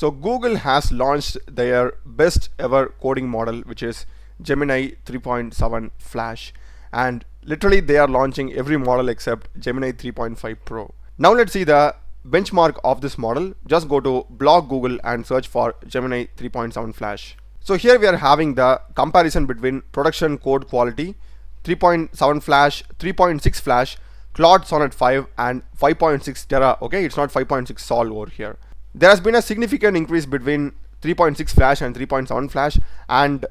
So Google has launched their best ever coding model, which is Gemini 3.7 Flash, and literally they are launching every model except Gemini 3.5 Pro. Now let's see the benchmark of this model. Just go to blog Google and search for Gemini 3.7 Flash. So here we are having the comparison between production code quality, 3.7 Flash, 3.6 Flash, Claude Sonnet 5 and 5.6 Terra. Okay, it's not 5.6 Sol over here. There has been a significant increase between 3.6 Flash and 3.7 Flash, and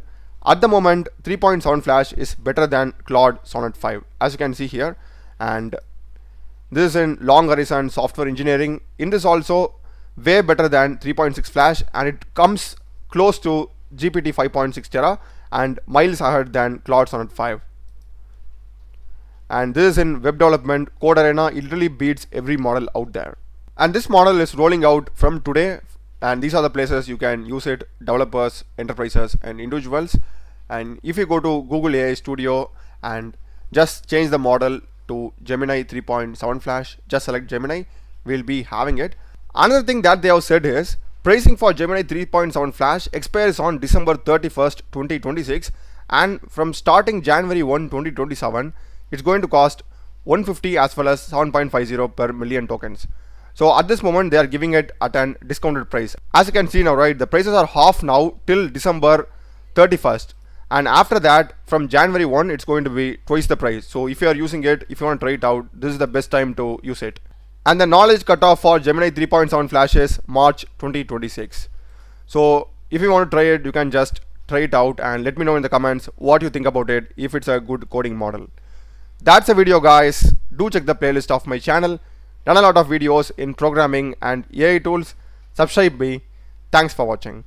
at the moment 3.7 Flash is better than Claude Sonnet 5, as you can see here. And this is in long horizon software engineering. In this also way better than 3.6 Flash, and it comes close to GPT 5.6 Terra and miles ahead than Claude Sonnet 5. And this is in web development code arena. It literally beats every model out there. And this model is rolling out from today, and these are the places you can use it: developers, enterprises and individuals. And if you go to Google AI Studio and just change the model to Gemini 3.7 Flash, just select Gemini, we'll be having it. Another thing that they have said is pricing for Gemini 3.7 Flash expires on December 31st 2026, and from starting January 1 2027 it's going to cost 150 as well as 7.50 per million tokens. So at this moment they are giving it at an discounted price. As you can see now, right, the prices are half now till December 31st, and after that from January 1 it's going to be twice the price. So if you are using it, if you want to try it out, this is the best time to use it. And the knowledge cutoff for Gemini 3.7 Flash is March 2026. So if you want to try it, you can just try it out and let me know in the comments what you think about it, if it's a good coding model. That's the video, guys. Do check the playlist of my channel. Done a lot of videos in programming and AI tools. Subscribe me. Thanks for watching.